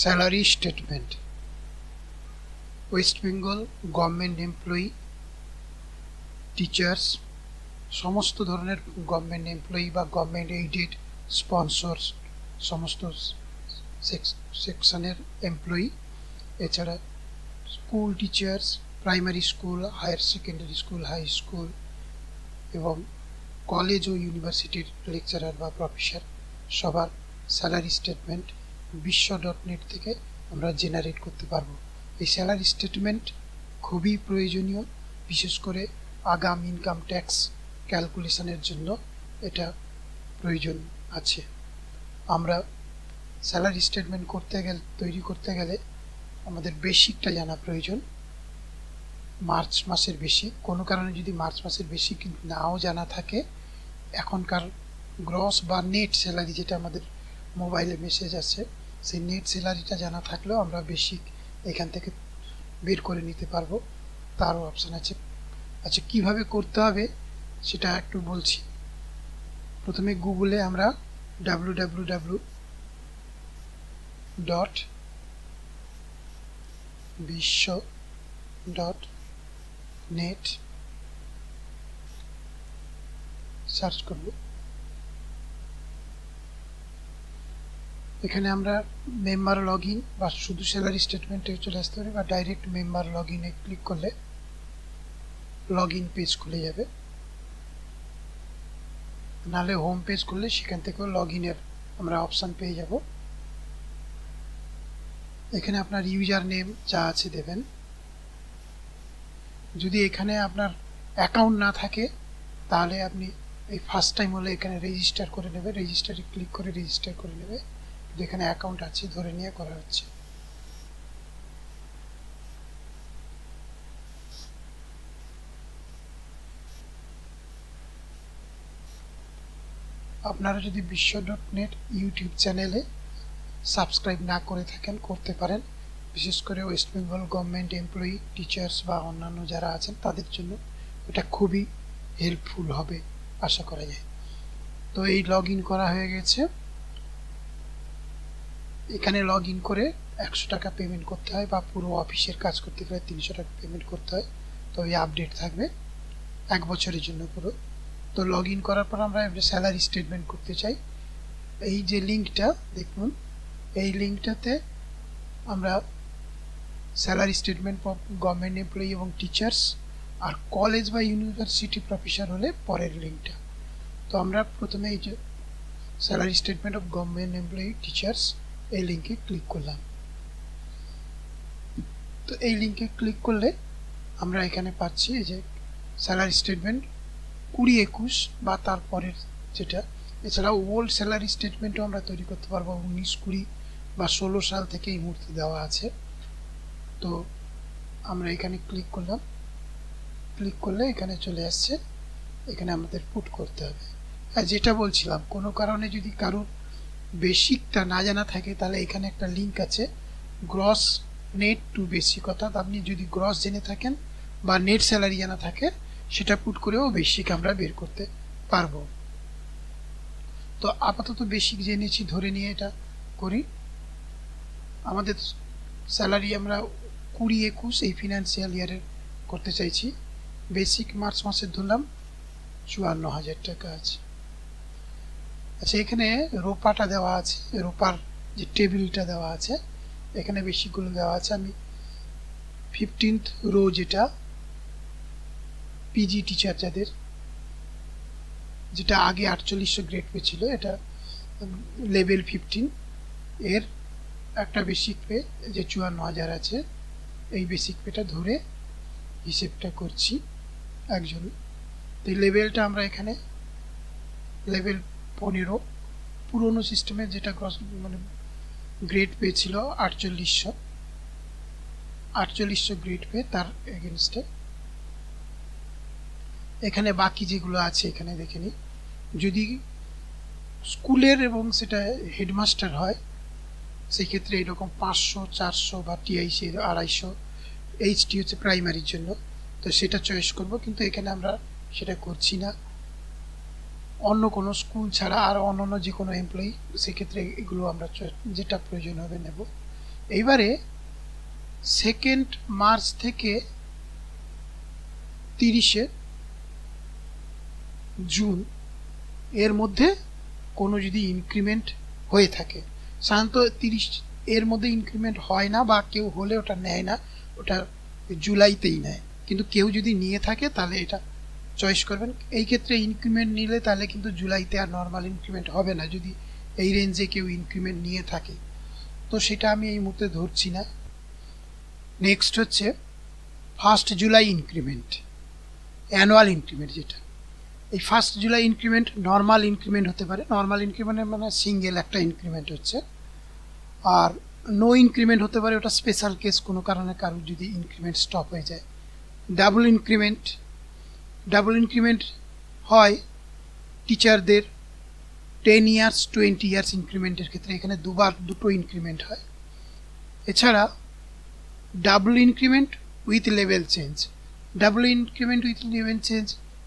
Salary statement. West Bengal government employee, teachers, সমস্ত ধরনের government employee বা গভর্নমেন্ট এইডেড, স্পন্সরস, সমস্ত সেকশনের এমপ্লয়ি, এছাড়া school teachers, primary school, higher secondary school, high school এবং college ও ইউনিভার্সিটির লেকচারার বা প্রফেসর সবার স্যালারি স্টেটমেন্ট বিশ্ব.নেট থেকে আমরা জেনারেট করতে পারবো। এই স্যালারি স্টেটমেন্ট খুবই প্রয়োজনীয়, বিশেষ করে আগাম ইনকাম ট্যাক্স ক্যালকুলেশনের জন্য এটা প্রয়োজন আছে। আমরা স্যালারি স্টেটমেন্ট তৈরি করতে গেলে আমাদের বেসিকটা জানা প্রয়োজন। মার্চ মাসের বেসিক, কোনো কারণে যদি মার্চ মাসের বেসিক নাও জানা থাকে, এখনকার গ্রস বা নেট স্যালারি যেটা আমাদের মোবাইলে মেসেজ আছে, সেই নেট স্যালারিটা জানা থাকলেও আমরা বেসিক এখান থেকে বের করে নিতে পারবো, তারও অপশান আছে। আচ্ছা, কিভাবে করতে হবে সেটা একটু বলছি। প্রথমে গুগলে আমরা www.bisho.net সার্চ করব। এখানে আমরা মেম্বার লগ ইন বা শুধু স্যালারি স্টেটমেন্টে চলে আসতে পারি, বা ডাইরেক্ট মেম্বার লগ ইনে ক্লিক করলে লগ ইন পেজ খুলে যাবে, নাহলে হোম পেজ করলে সেখান থেকেও লগ ইনের আমরা অপশান পেয়ে যাব। এখানে আপনার ইউজার নেম যা আছে দেবেন। যদি এখানে আপনার অ্যাকাউন্ট না থাকে তাহলে আপনি এই ফার্স্ট টাইম হলে এখানে রেজিস্টার করে নেবে, রেজিস্টারে ক্লিক করে রেজিস্টার করে নেবে। যেখানে অ্যাকাউন্ট আছে ধরে নিয়ে করা হচ্ছে। আপনারা যদি বিশ্ব.নেট ইউটিউব চ্যানেলে সাবস্ক্রাইব না করে থাকেন, করতে পারেন। বিশেষ করে West Bengal government employee, teachers বা অন্যান্য যারা আছেন তাদের জন্য এটা খুবই হেল্পফুল হবে আশা করা যায়। তো এই লগ ইন করা হয়ে গেছে। এখানে লগ ইন করে 100 টাকা পেমেন্ট করতে হয়, বা পুরো অফিসের কাজ করতে গেলে 300 টাকা পেমেন্ট করতে হয়। তো এই আপডেট থাকবে 1 বছরের জন্য পুরো। তো লগ ইন করার পর আমরা স্যালারি স্টেটমেন্ট করতে চাই। এই যে লিঙ্কটা দেখুন, এই লিঙ্কটাতে আমরা salary statement for government employee এবং টিচার্স, আর কলেজ বা ইউনিভার্সিটি প্রফেসর হলে পরের লিঙ্কটা। তো আমরা প্রথমে এই যে salary statement of government employee teachers এই লিঙ্কে ক্লিক করলাম। তো এই লিঙ্কে ক্লিক করলে আমরা এখানে পাচ্ছি এই যে স্যালারি স্টেটমেন্ট 2021 বা তারপরের যেটা। এছাড়াও ওল্ড স্যালারি স্টেটমেন্টও আমরা তৈরি করতে পারবো, 19, 20 বা 16 সাল থেকে এই মুহূর্তে দেওয়া আছে। তো আমরা এখানে ক্লিক করলাম, ক্লিক করলে এখানে চলে আসছে, এখানে আমাদের পুট করতে হবে। আর যেটা বলছিলাম, কোনো কারণে যদি কারোর বেসিকটা না জানা থাকে তাহলে এখানে একটা লিঙ্ক আছে, গ্রস নেট টু বেসিক, অর্থাৎ আপনি যদি গ্রস জেনে থাকেন বা নেট স্যালারি জানা থাকে সেটা পুট করেও বেসিক আমরা বের করতে পারবো। তো আপাতত বেসিক জেনেছি, ধরে নিয়ে এটা করি। আমাদের স্যালারি আমরা 2021 এই ফিনান্সিয়াল ইয়ারের করতে চাইছি। বেসিক মার্চ মাসের ধরলাম 54,000 টাকা আছে। আচ্ছা, এখানে রোপাটা দেওয়া আছে, রোপার যে টেবিলটা দেওয়া আছে এখানে বেসিকগুলো দেওয়া আছে। আমি 15th রো, যেটা পিজি টিচার যাদের, যেটা আগে 4800 গ্রেড পে ছিল, এটা লেভেল 15 এর একটা বেসিক পে যে 54,000 আছে, এই বেসিক পেটা ধরে হিসেবটা করছি একজন। তো এই লেভেলটা আমরা এখানে লেভেল 15 পুরনো সিস্টেমে যেটা মানে গ্রেড পে ছিল 4800 গ্রেড পে, তার এগেনস্টে এখানে বাকি যেগুলো আছে এখানে দেখে নিই। যদি স্কুলের এবং সেটা হেডমাস্টার হয় সেই ক্ষেত্রে এরকম 500, 400 বা টিআইসি 250, এইচটি হচ্ছে প্রাইমারির জন্য, তো সেটা চয়েস করব। কিন্তু এখানে আমরা সেটা করছি না, অন্য কোনো স্কুল ছাড়া আর অন্যান্য যে কোনো এমপ্লয়ি, সেক্ষেত্রে এগুলো আমরা যেটা প্রয়োজন হবে নেব। এইবারে 2 মার্চ থেকে 30 জুন এর মধ্যে কোনো যদি ইনক্রিমেন্ট হয়ে থাকে, সাধারণত 30 এর মধ্যে ইনক্রিমেন্ট হয় না, বা কেউ হলে ওটা নেয় না, ওটা জুলাইতেই নেয়। কিন্তু কেউ যদি নিয়ে থাকে তাহলে এটা চয়েস করবেন। এই ক্ষেত্রে ইনক্রিমেন্ট নিলে তাহলে কিন্তু জুলাইতে আর নর্মাল ইনক্রিমেন্ট হবে না, যদি এই রেঞ্জে কেউ ইনক্রিমেন্ট নিয়ে থাকে। তো সেটা আমি এই মুহূর্তে ধরছি না। নেক্সট হচ্ছে 1 জুলাই ইনক্রিমেন্ট, অ্যানুয়াল ইনক্রিমেন্ট। যেটা এই 1 জুলাই ইনক্রিমেন্ট নর্মাল ইনক্রিমেন্ট হতে পারে। নর্মাল ইনক্রিমেন্ট মানে সিঙ্গেল একটা ইনক্রিমেন্ট হচ্ছে। আর নো ইনক্রিমেন্ট হতে পারে, ওটা স্পেশাল কেস, কোনো কারণে কারোর যদি ইনক্রিমেন্ট স্টপ হয়ে যায়। ডাবল ইনক্রিমেন্ট হয় টিচারদের 10 ইয়ার্স 20 ইয়ার্স ইনক্রিমেন্টের ক্ষেত্রে, এখানে দুটো ইনক্রিমেন্ট হয়। এছাড়া double increment with level change. Double increment with level change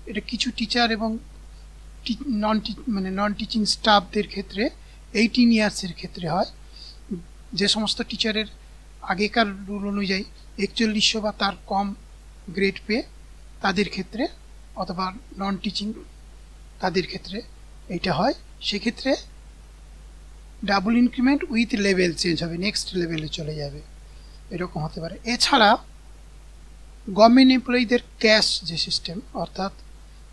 এটা কিছু টিচার এবং নন টিচিং স্টাফদের ক্ষেত্রে 18 ইয়ার্সের ক্ষেত্রে হয়। যে সমস্ত টিচারের আগেকার রুল অনুযায়ী 4100 বা তার কম গ্রেড পেয়ে তাদের ক্ষেত্রে, অথবা নন টিচিং তাদের ক্ষেত্রে এইটা হয়। সেক্ষেত্রে double increment with level change হবে, নেক্সট লেভেলে চলে যাবে, এরকম হতে পারে। এছাড়া গভর্নমেন্ট এমপ্লয়ীদের ক্যাশ যে সিস্টেম, অর্থাৎ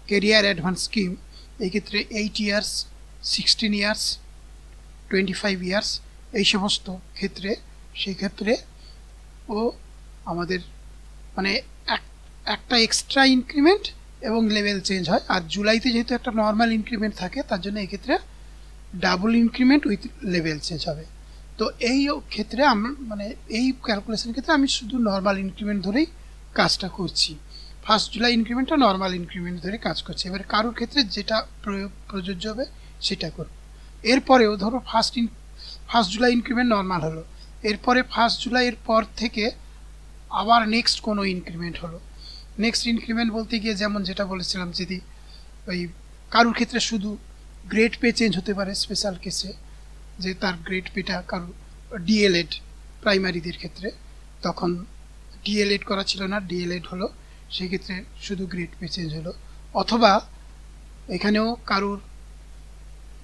ক্যারিয়ার অ্যাডভান্স স্কিম, এই ক্ষেত্রে 8 ইয়ার্স 16 ইয়ার্স 25 ইয়ার্স এই সমস্ত ক্ষেত্রে, সেই ক্ষেত্রে ও আমাদের মানে একটা এক্সট্রা ইনক্রিমেন্ট এবং লেভেল চেঞ্জ হয়। আর জুলাইতে যেহেতু একটা নর্মাল ইনক্রিমেন্ট থাকে, তার জন্য এই ক্ষেত্রে double increment with level change হবে। তো এই ক্ষেত্রে মানে এই ক্যালকুলেশনের ক্ষেত্রে আমি শুধু নর্মাল ইনক্রিমেন্ট ধরেই কাজটা করছি। 1 জুলাই ইনক্রিমেন্টটা নর্মাল ইনক্রিমেন্ট ধরে কাজ করছি। এবার কারোর ক্ষেত্রে যেটা প্রযোজ্য হবে সেটা করব। এরপরেও ধরো 1 জুলাই ইনক্রিমেন্ট নর্মাল হলো, এরপরে 1 জুলাইয়ের পর থেকে আবার নেক্সট কোনো ইনক্রিমেন্ট হলো। নেক্সট ইনক্রিমেন্ট বলতে গিয়ে যেমন যেটা বলেছিলাম, যদি ওই কারোর ক্ষেত্রে শুধু গ্রেড পে চেঞ্জ হতে পারে স্পেশাল কেসে, যে তার গ্রেড পেটা কারো ডিএলএড প্রাইমারিদের ক্ষেত্রে, তখন ডিএলএড করা ছিল না, ডিএলএড হলো, সেই ক্ষেত্রে শুধু গ্রেড পে চেঞ্জ হলো। অথবা এখানেও কারোর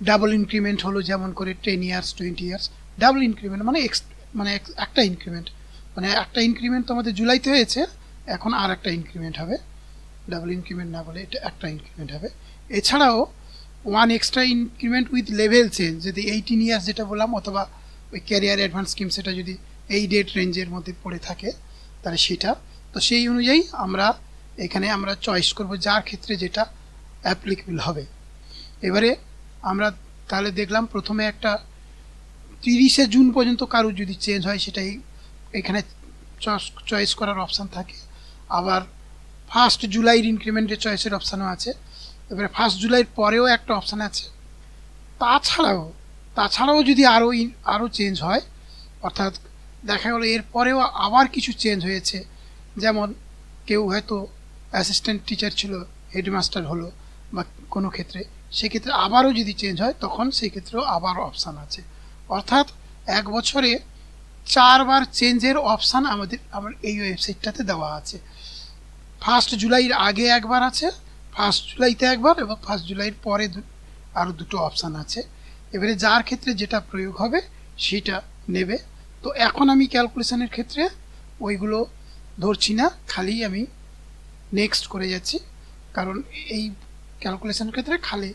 ডাবল ইনক্রিমেন্ট হলো, যেমন করে 10 ইয়ার্স 20 ইয়ার্স। ডাবল ইনক্রিমেন্ট মানে একটা ইনক্রিমেন্ট, মানে একটা ইনক্রিমেন্ট তো আমাদের জুলাইতে হয়েছে, এখন আর একটা ইনক্রিমেন্ট হবে। ডাবল ইনক্রিমেন্ট না বলে এটা একটা ইনক্রিমেন্ট হবে। এছাড়াও 1 extra increment with level change, যদি 18 ইয়ার্স যেটা বললাম, অথবা ওই ক্যারিয়ার অ্যাডভান্স স্কিম, সেটা যদি এই ডেট রেঞ্জের মধ্যে পড়ে থাকে তাহলে সেটা। তো সেই অনুযায়ী এখানে আমরা চয়েস করব যার ক্ষেত্রে যেটা অ্যাপ্লিকেবল হবে। এবারে আমরা তাহলে দেখলাম প্রথমে একটা 30 জুন পর্যন্ত কারোর যদি চেঞ্জ হয় সেটাই এখানে চয়েস করার অপশান থাকে। আবার 1 জুলাইয়ের ইনক্রিমেন্টের চয়েসের অপশানও আছে। এবারে 1 জুলাইয়ের পরেও একটা অপশান আছে। তাছাড়াও যদি আরও চেঞ্জ হয়, অর্থাৎ দেখা গেলো এরপরেও আবার কিছু চেঞ্জ হয়েছে, যেমন কেউ হয়তো অ্যাসিস্ট্যান্ট টিচার ছিল, হেডমাস্টার হলো বা কোনো ক্ষেত্রে, সেক্ষেত্রে আবারও যদি চেঞ্জ হয় তখন সেই ক্ষেত্রেও আবার অপশান আছে। অর্থাৎ 1 বছরে 4 বার চেঞ্জের অপশান আমার এই ওয়েবসাইটটাতে দেওয়া আছে। 1 জুলাইয়ের আগে একবার আছে, 1 জুলাইতে একবার, এবং 1 জুলাইয়ের পরে আরও দুটো অপশান আছে। এবারে যার ক্ষেত্রে যেটা প্রয়োগ হবে সেটা নেবে। তো এখন আমি ক্যালকুলেশনের ক্ষেত্রে ওইগুলো ধরছি না, খালি আমি নেক্সট করে যাচ্ছি, কারণ এই ক্যালকুলেশনের ক্ষেত্রে খালি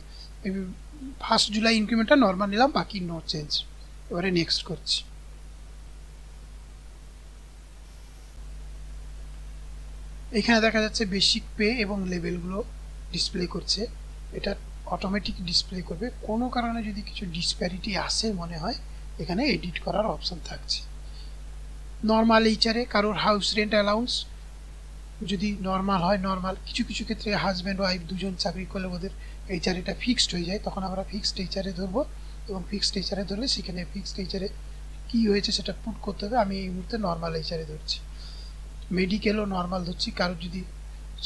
1 জুলাই ইনক্রিমেন্টটা নর্মাল নিলাম, বাকি নো চেঞ্জ। এবারে নেক্সট করছি। এখানে দেখা যাচ্ছে বেসিক পে এবং লেভেলগুলো ডিসপ্লে করছে, এটা অটোমেটিক ডিসপ্লে করবে। কোনো কারণে যদি কিছু ডিসপ্যারিটি আসে মনে হয়, এখানে এডিট করার অপশান থাকছে। নর্মাল এইচআরে কারোর হাউস রেন্ট অ্যালাউন্স যদি নর্মাল হয়, নর্মাল, কিছু কিছু ক্ষেত্রে হাজব্যান্ড ওয়াইফ দুজন চাকরি করলে ওদের এইচআর এটা ফিক্সড হয়ে যায়, তখন আমরা ফিক্সড এইচআরে ধরবো, এবং ফিক্সড এইচআরে ধরলে সেখানে ফিক্সড এইচআরে কী হয়েছে সেটা পুট করতে হবে। আমি এই মুহূর্তে নর্মাল এইচআরে ধরছি। মেডিকেলও নর্মাল ধরছি, কারোর যদি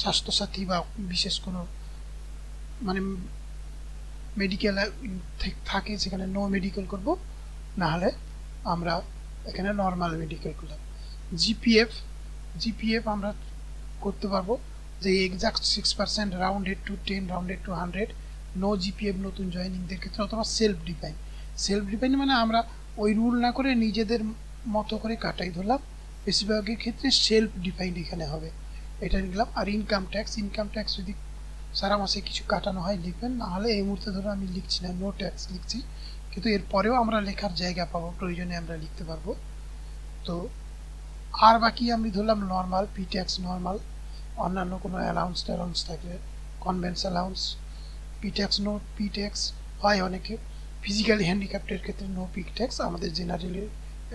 স্বাস্থ্যসাথী বা বিশেষ কোনো মানে মেডিকেল থাকে সেখানে নো মেডিকেল করব, নাহলে আমরা এখানে নর্মাল মেডিকেল করলাম। জিপিএফ জিপিএফ আমরা করতে পারবো যে exact 6% rounded to 10 rounded to 100 no GPF নতুন জয়েনিংদের ক্ষেত্রে, অথবা সেলফ ডিফাইন মানে আমরা ওই রুল না করে নিজেদের মতো করে কাটাই ধরলাম। বেশিরভাগের ক্ষেত্রে সেলফ ডিফাইন্ড এখানে হবে, এটা লিখলাম। আর ইনকাম ট্যাক্স যদি সারা মাসে কিছু কাটানো হয় লিখবেন, নাহলে এই মুহূর্তে ধরো আমি লিখছি না, নো ট্যাক্স লিখছি, কিন্তু এরপরেও আমরা লেখার জায়গা পাবো, প্রয়োজনে আমরা লিখতে পারবো। তো আর বাকি আমি ধরলাম নর্মাল, পি ট্যাক্স নর্মাল, অন্যান্য কোনো অ্যালাউন্স থাকলে কনভেন্স অ্যালাউন্স, পি ট্যাক্স হয় অনেকে, ফিজিক্যালি হ্যান্ডিক্যাপ্টের ক্ষেত্রে নো পি ট্যাক্স, আমাদের জেনারেলি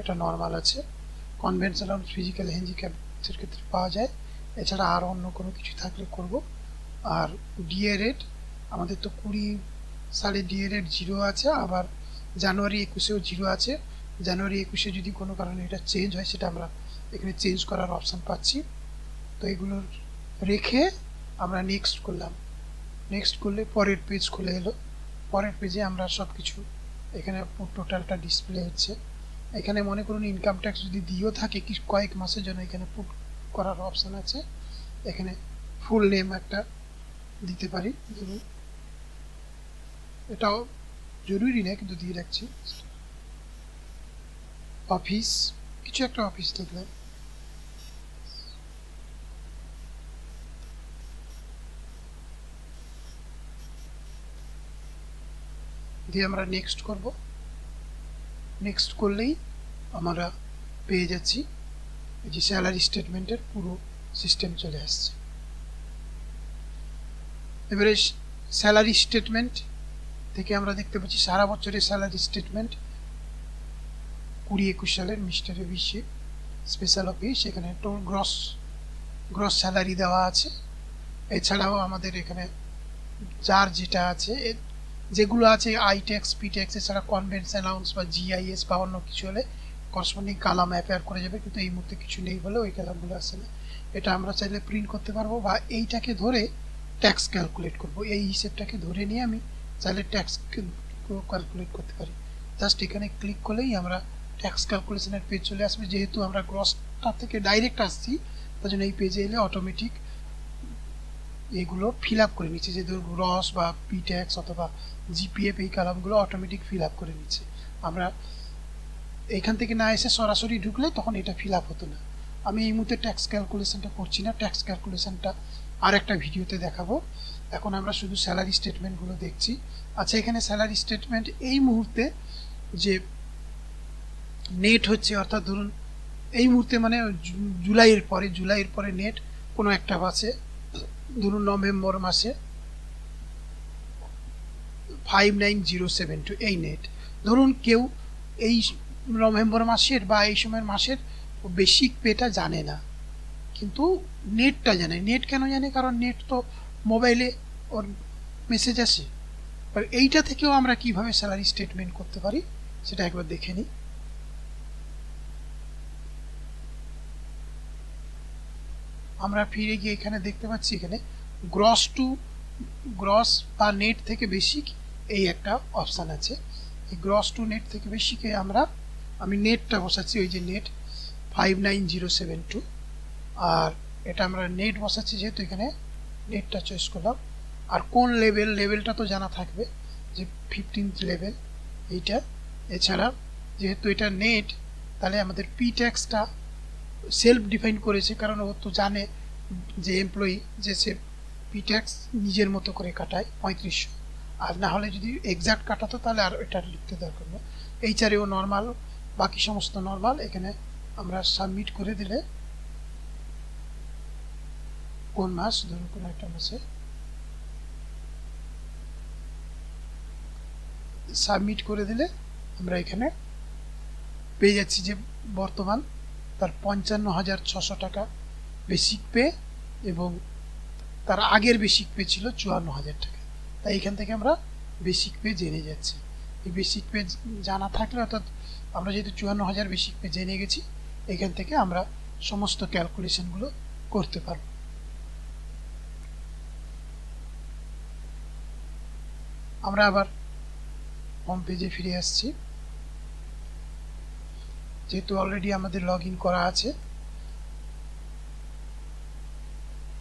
এটা নর্মাল আছে। কনভেন্স অ্যালাউন্স ফিজিক্যাল হ্যান্ডিক্যাপের ক্ষেত্রে পাওয়া যায়, এছাড়া আর অন্য কোনো কিছু থাকলে করব। আর ডিএ রেট আমাদের তো 20 সালে ডিএ রেট 0 আছে, আবার জানুয়ারি 21-এও 0 আছে। জানুয়ারি 21-এ যদি কোনো কারণে এটা চেঞ্জ হয় সেটা আমরা এখানে চেঞ্জ করার অপশান পাচ্ছি। তো এগুলো রেখে আমরা নেক্সট করলাম, নেক্সট করলে পরের পেজ খুলে এলো। পরের পেজে আমরা সব কিছু এখানে টোটালটা ডিসপ্লে হচ্ছে। এখানে মনে করুন ইনকাম ট্যাক্স যদি দিয়েও থাকে কি কয়েক মাসের জন্য, এখানে পুট করার অপশান আছে। এখানে ফুল নেম একটা দিতে পারি, এটাও জরুরি না কিন্তু দিয়ে রাখছি। অফিস, কিছু একটা অফিস লিখলাম, দিয়ে আমরা নেক্সট করব। নেক্সট করলেই আমরা পেয়ে যাচ্ছি এই যে স্যালারি স্টেটমেন্টের পুরো সিস্টেম চলে আসছে। এবারে স্যালারি স্টেটমেন্ট থেকে আমরা দেখতে পাচ্ছি সারা বছরের স্যালারি স্টেটমেন্ট 20-21 সালের মিস্টার এবিসি স্পেশাল অফিস, এখানে টোটাল গ্রস স্যালারি দেওয়া আছে। এছাড়াও আমাদের এখানে যার যেটা আছে, যেগুলো আছে আই ট্যাক্স, পি ট্যাক্স, এছাড়া কনভেন্স অ্যালাউন্স বা জিআইএস বা অন্য কিছু হলে করসপন্ডিং কালাম অ্যাপেয়ার করে যাবে, কিন্তু এই মুহূর্তে কিছু নেই বলে ওই কালামগুলো আসে না। এটা আমরা চাইলে প্রিন্ট করতে পারবো, বা এইটাকে ধরে ট্যাক্স ক্যালকুলেট করব, এই হিসেবটাকে ধরে নিয়ে আমি চাইলে ট্যাক্স ক্যালকুলেট করতে পারি। জাস্ট এখানে ক্লিক করলেই আমরা ট্যাক্স ক্যালকুলেশনের পেজ চলে আসবে। যেহেতু আমরা গ্রসটা থেকে ডাইরেক্ট আসছি, তার জন্য এই পেজে এলে অটোমেটিক এগুলো ফিল আপ করে নিচ্ছে, যে গ্রস বা পি ট্যাক্স অথবা জিপিএফ এই কালামগুলো অটোমেটিক ফিল আপ করে নিচ্ছে। আমরা এখান থেকে না এসে সরাসরি ঢুকলে তখন এটা ফিল আপ হতো না। আমি এই মুহূর্তে ট্যাক্স ক্যালকুলেশনটা করছি না, ট্যাক্স ক্যালকুলেশনটা আর একটা ভিডিওতে দেখাবো। এখন আমরা শুধু স্যালারি স্টেটমেন্টগুলো দেখছি। আচ্ছা, এখানে স্যালারি স্টেটমেন্ট এই মুহূর্তে যে নেট হচ্ছে, অর্থাৎ ধরুন এই মুহূর্তে মানে জুলাইয়ের পরে নেট কোনো একটা মাসে, ধরুন নভেম্বর মাসে 59072 এই নেট, ধরুন কেউ এই নভেম্বর মাসের বা এই সময়ের মাসের বেসিক পেটা জানে না, কিন্তু নেটটা জানে। নেট কেন জানে? কারণ নেট তো মোবাইলে ওর মেসেজ আসে। আর এইটা থেকেও আমরা কিভাবে স্যালারি স্টেটমেন্ট করতে পারি সেটা একবার দেখে নিই। আমরা ফিরে গিয়ে এখানে দেখতে পাচ্ছি এখানে গ্রস বা নেট থেকে বেসিক এই একটা অপশান আছে। এই গ্রস টু নেট থেকে বেসিকে আমি নেটটা বসাচ্ছি, ওই যে নেট 59072, আর এটা আমরা নেট বসাচ্ছি যেহেতু এখানে নেটটা চয়েস করলাম। আর কোন লেভেলটা তো জানা থাকবে যে 15th লেভেল এইটা। এছাড়া যেহেতু এটা নেট, তাহলে আমাদের পি ট্যাক্সটা সেলফ ডিফাইন করেছে, কারণ ও তো জানে যে এমপ্লয়ি যে সে পি ট্যাক্স নিজের মতো করে কাটায় 3500, আর না হলে যদি এক্সাক্ট কাটাতো তাহলে আর এটা লিখতে দরকার নেই। এইচআরএও নর্মাল, বাকি সমস্ত নর্মাল। এখানে আমরা সাবমিট করে দিলে কোন মাস, ধরুন কোনো একটা মাসে সাবমিট করে দিলে আমরা এখানে পেয়ে যাচ্ছি যে বর্তমান তার 55,600 টাকা বেসিক পে, এবং তার আগের বেসিক পে ছিল 54,000 টাকা। তাই এখান থেকে আমরা বেসিক পে জেনে যাচ্ছি। এই বেসিক পে জানা থাকলে, অর্থাৎ আমরা যেহেতু 54,000 বেসিক পে জেনে গেছি, এখান থেকে আমরা সমস্ত ক্যালকুলেশনগুলো করতে পারব। আমরা আবার হোম পেজে ফিরে আসছি। যেহেতু অলরেডি আমাদের লগ ইন করা আছে,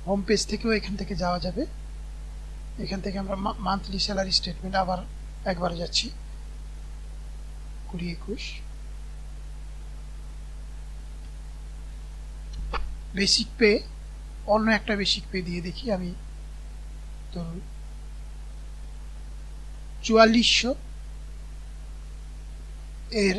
হোম পেজ থেকেও এখান থেকে যাওয়া যাবে। এখান থেকে আমরা মান্থলি স্যালারি স্টেটমেন্ট আবার একবার যাচ্ছি, 20-21 বেসিক পে, অন্য একটা বেসিক পে দিয়ে দেখি আমি। ধরুন 4400 এর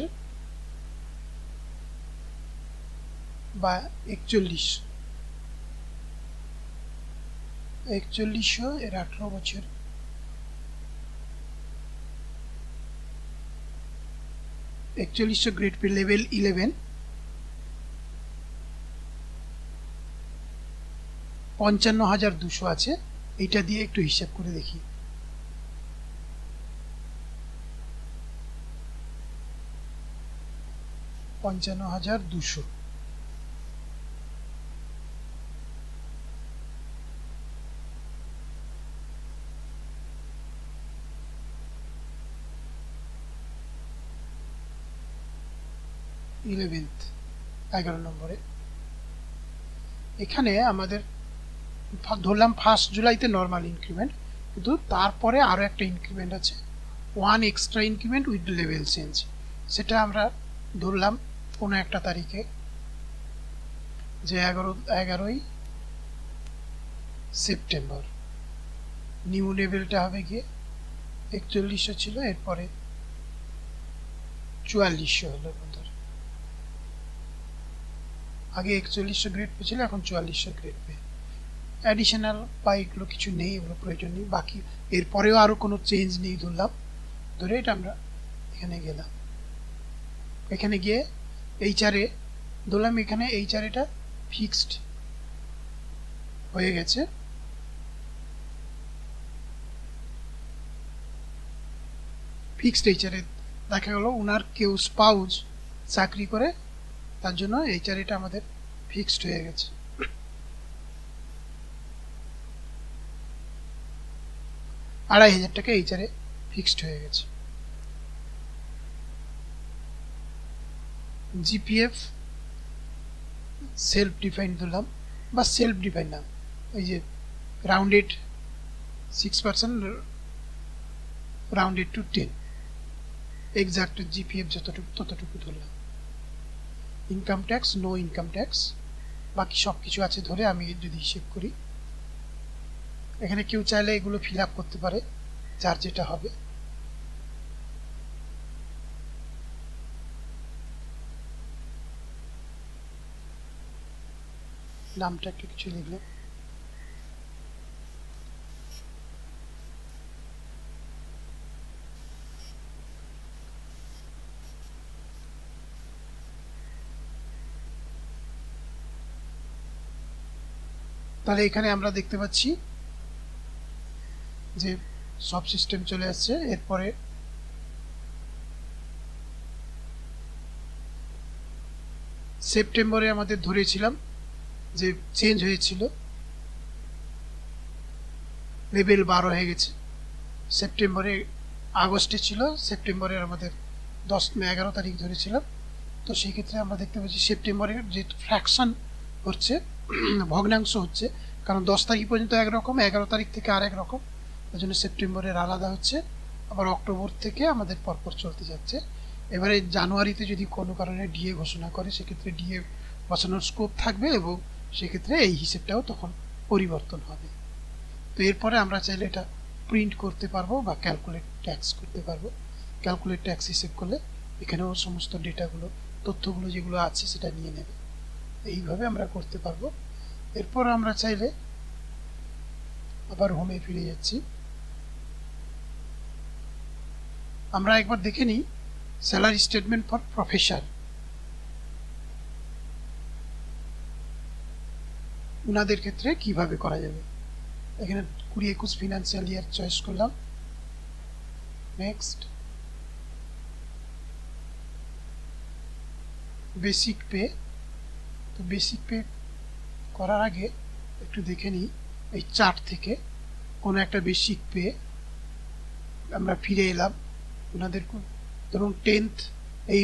বা 4100 এর 18 বছর, 4100 গ্রেড পে লেভেল 11, 55,200 আছে। এইটা দিয়ে একটু হিসাব করে দেখি। 55,200 11 নম্বরে। এখানে আমাদের ধরলাম 1 জুলাইতে নর্মাল ইনক্রিমেন্ট, কিন্তু তারপরে আরো একটা ইনক্রিমেন্ট আছে, 1 extra increment with level change. সেটা আমরা ধরলাম কোনো একটা তারিখে, যে 11ই সেপ্টেম্বর। নিউ লেভেলটা হবে গিয়ে 4100 ছিল, এরপরে 4400 হলো। আগে 4100 গ্রেড পে ছিল, এখন 4400 গ্রেড পে। অ্যাডিশনাল বা এগুলো কিছু নেই, এগুলো প্রয়োজন নেই। বাকি এরপরেও আরো কোনো চেঞ্জ নেই ধরলাম, ধরে এটা আমরা এখানে গেলাম। এখানে গিয়ে এইচআরে ধরলাম, এখানে এইচআর এটা ফিক্সড হয়ে গেছে। ফিক্সড এইচআরে দেখা গেল ওনার কেউ স্পাউস চাকরি করে, তার জন্য এইচআর এটা আমাদের ফিক্সড হয়ে গেছে। 2,500 টাকা এইচআরে ফিক্সড হয়ে গেছে। জিপিএফ সেলফ ডিফাইন দিলাম, বা সেলফ ডিফাইন না, ওই যে rounded 6%, rounded to 10, exact GPF যতটুকু ততটুকু ধরলাম। Income tax, no income tax, বাকি সব কিছু আছে ধরে আমি যদি হিসেব করি। এখানে কেউ চাইলে এগুলো ফিল আপ করতে পারে, যার যেটা হবে। নামটা একটু কিছু লিখলাম। তাহলে এখানে আমরা দেখতে পাচ্ছি যে সব সিস্টেম চলে আসছে। এরপরে সেপ্টেম্বরে আমাদের ধরেছিলাম যে চেঞ্জ হয়েছিল, লেভেল 12 হয়ে গেছে। সেপ্টেম্বরে, আগস্টে ছিল, সেপ্টেম্বরের আমাদের 11 তারিখ ধরেছিলাম। তো সেই ক্ষেত্রে আমরা দেখতে পাচ্ছি সেপ্টেম্বরের যেহেতু ফ্র্যাকশন হচ্ছে, ভগ্নাংশ হচ্ছে, কারণ 10 তারিখ পর্যন্ত একরকম, 11 তারিখ থেকে আরেক রকম, ওই জন্য সেপ্টেম্বরের আলাদা হচ্ছে। আবার অক্টোবর থেকে আমাদের পরপর চলতে যাচ্ছে। এবারে জানুয়ারিতে যদি কোনো কারণে ডিএ ঘোষণা করে, সেক্ষেত্রে ডিএ বসানোর স্কোপ থাকবে, এবং সেক্ষেত্রে এই হিসেবটাও তখন পরিবর্তন হবে। তো এরপরে আমরা চাইলে এটা প্রিন্ট করতে পারবো বা ক্যালকুলেট ট্যাক্স করতে পারবো। ক্যালকুলেট ট্যাক্স হিসেব করলে এখানেও সমস্ত ডেটাগুলো, তথ্যগুলো যেগুলো আছে সেটা নিয়ে নেবে। এইভাবে আমরা করতে পারবো। এরপর আমরা চাইলে আবার হোমে ফিরে যাচ্ছি। আমরা একবার দেখে নিই স্যালারি স্টেটমেন্ট ফর প্রফেসর। ওনাদের ক্ষেত্রে কিভাবে করা যাবে। এখানে 20-21 ফিনান্সিয়াল ইয়ার চয়েস করলাম, নেক্সট। বেসিক পে, তো বেসিক পে করার আগে একটু দেখে নিই এই চার্ট থেকে কোনো একটা বেসিক পে। আমরা ফিরে এলাম ওনাদের, ধরুন 10th এই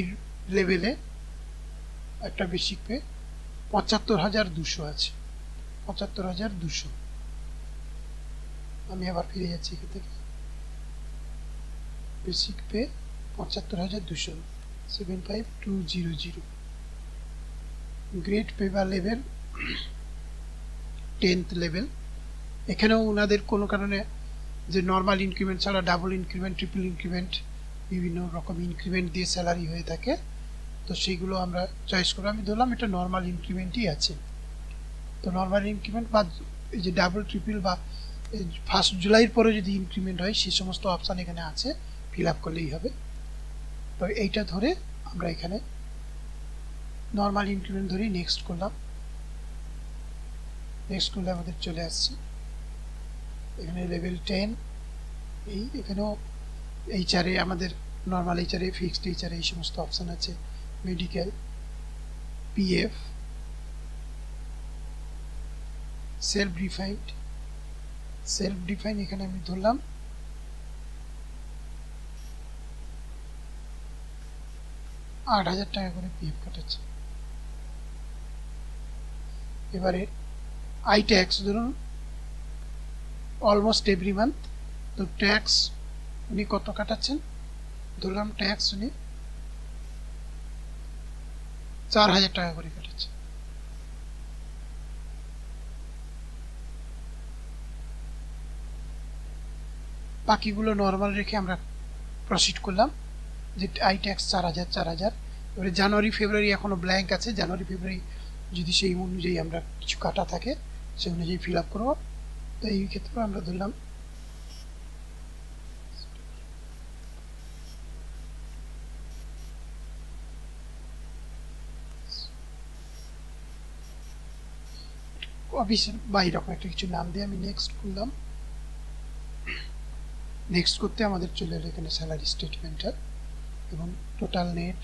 লেভেলে একটা বেসিক পে ৭৫,২০০ আছে, ৭৫,২০০। আমি আবার ফিরে যাচ্ছি এখান থেকে, বেসিক পে ৭৫,২০০, ৭৫,200। গ্রেড পে বা লেভেল 10th লেভেল। এখানেও ওনাদের কোনো কারণে যে নর্মাল ইনক্রিমেন্ট ছাড়া ডাবল ইনক্রিমেন্ট, ট্রিপল ইনক্রিমেন্ট, বিভিন্ন রকম ইনক্রিমেন্ট দিয়ে স্যালারি হয়ে থাকে, তো সেইগুলো আমরা চয়েস করব। আমি ধরলাম এটা নর্মাল ইনক্রিমেন্টই আছে। তো নর্মাল ইনক্রিমেন্ট বা এই যে ডাবল ট্রিপল বা 1 জুলাইয়ের পরে যদি ইনক্রিমেন্ট হয় সেই সমস্ত অপশান এখানে আছে, ফিল আপ করলেই হবে। তো এইটা ধরে আমরা এখানে নর্মাল ইনক্রিমেন্ট ধরে নেক্সট করলাম। নেক্সট করলে আমাদের চলে আসছে এখানে লেভেল 10। এখানেও এইচআরে আমাদের নর্মাল এইচআরে, ফিক্সড এইচআরে এই সমস্ত অপশান আছে, মেডিকেল, পিএফ, সেলফ ডিফাইন্ড এখানে আমি ধরলাম ৮,০০০ টাকা করে পিএফ কাটাচ্ছে। এবারে আই ট্যাক্স ধরুন অলমোস্ট এভরি মান্থ, তো ট্যাক্স উনি কত কাটাচ্ছেন, ধরলাম ট্যাক্স উনি ৪,০০০ টাকা করে কাটাচ্ছে। বাকিগুলো নর্মাল রেখে আমরা প্রসিড করলাম যে আই ট্যাক্স ৪,০০০। এবারে জানুয়ারি ফেব্রুয়ারি এখনো ব্ল্যাঙ্ক আছে, জানুয়ারি ফেব্রুয়ারি যদি সেই অনুযায়ী আমরা কিছু কাটা থাকে সেই অনুযায়ী ফিল আপ করবো। তো এই ক্ষেত্রে আমরা ধরলাম অফিসের বা এরকম একটা কিছু নাম দিয়ে আমি নেক্সট করলাম। নেক্সট করতে আমাদের চলে এলো এখানে স্যালারি স্টেটমেন্টটা এবং total net,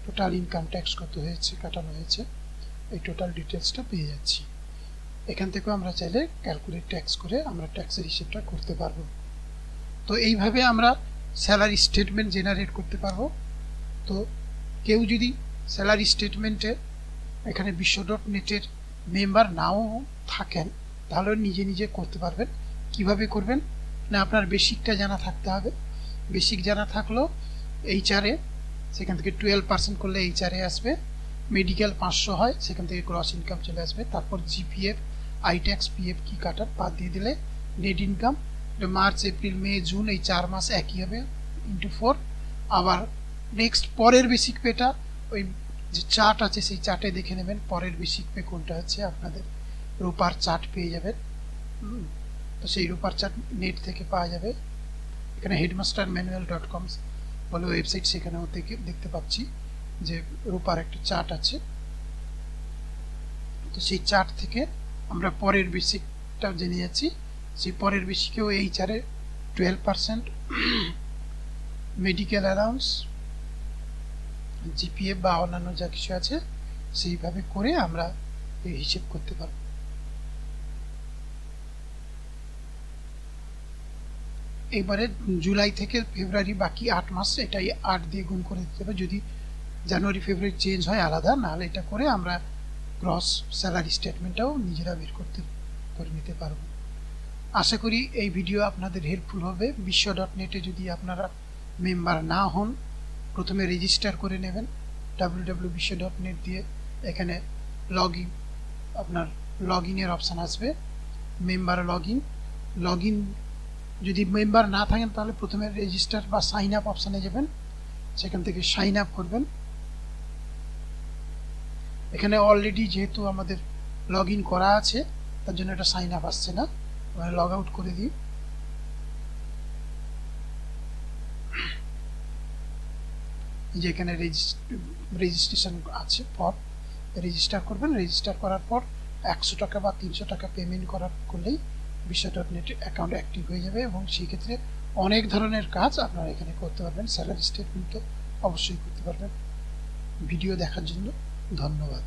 total income tax কত হয়েছে, কাটানো হয়েছে, এই টোটাল ডিটেলসটা পেয়ে যাচ্ছি। এখান থেকেও আমরা চাইলে ক্যালকুলেট ট্যাক্স করে আমরা ট্যাক্সের হিসেবটা করতে পারবো। তো এইভাবে আমরা স্যালারি স্টেটমেন্ট জেনারেট করতে পারবো। তো কেউ যদি স্যালারি স্টেটমেন্টে এখানে বিশ্ব.নেটের মেম্বার নাও থাকেন তাহলে নিজে নিজে করতে পারবেন। কিভাবে করবেন না, আপনার বেসিকটা জানা থাকতে হবে। বেসিক জানা থাকলেও এইচআরে সেখান থেকে 12% করলে এইচআরে আসবে, মেডিকেল 500 হয় সেখান থেকে গ্রস ইনকাম চলে আসবে, তারপর জিপিএফ, আই ট্যাক্স, পিএফ কি কাটার বাদ দিয়ে দিলে net income, March April May June এই 4 মাস একই হবে ইন্টু 4। আবার নেক্সট পরের বেসিক পেটা ওই যে চার্ট আছে সেই চার্টে দেখে নেবেন পরের বেসিক পে কোনটা আছে, আপনাদের রুপার চার্ট পেয়ে যাবেন। তো সেই রুপার চার্ট নেট থেকে পাওয়া যাবে। এখানে headmastermanual.com বলে ওয়েবসাইট, সেখানেও থেকে দেখতে পাচ্ছি যে রুপার একটা চার্ট আছে। তো সেই চার্ট থেকে আমরা পরের বেসিকটা জেনে যাচ্ছি। সেই পরের বেসিকেও এইচআরে 12%, মেডিকেল অ্যালাউন্স, জিপিএফ বা অন্যান্য যা কিছু আছে সেইভাবে করে আমরা এই হিসেব করতে পারব। এবারে জুলাই থেকে ফেব্রুয়ারি বাকি 8 মাস এটাই 8 দিয়ে গুণ করে দিতে হবে। যদি জানুয়ারি ফেব্রুয়ারি চেঞ্জ হয় আলাদা, নাহলে এটা করে আমরা গ্রস স্যালারি স্টেটমেন্টটাও নিজেরা বের করে নিতে পারবো। আশা করি এই ভিডিও আপনাদের হেল্পফুল হবে। বিশ্ব.নেটে যদি আপনারা মেম্বার না হন প্রথমে রেজিস্টার করে নেবেন www.বিশ্ব.net দিয়ে। এখানে আপনার লগ ইনের অপশান আসবে, মেম্বার লগ ইন যদি মেম্বার না থাকেন তাহলে প্রথমে রেজিস্টার বা সাইন আপ অপশানে যাবেন, সেখান থেকে সাইন আপ করবেন। এখানে অলরেডি যেহেতু আমাদের লগ ইন করা আছে তার জন্য এটা সাইন আপ আসছে না, আমরা লগ আউট করে দিই। যে এখানে রেজিস্ট্রেশন আছে ফর্ম, রেজিস্টার করবেন। রেজিস্টার করার পর 100 টাকা বা 300 টাকা পেমেন্ট করলেই বিশ্ব.নেট অ্যাকাউন্ট অ্যাক্টিভ হয়ে যাবে এবং সেই ক্ষেত্রে অনেক ধরনের কাজ আপনারা এখানে করতে পারবেন। স্যালারি স্টেটমেন্ট তো অবশ্যই করতে পারবেন। ভিডিও দেখার জন্য ধন্যবাদ।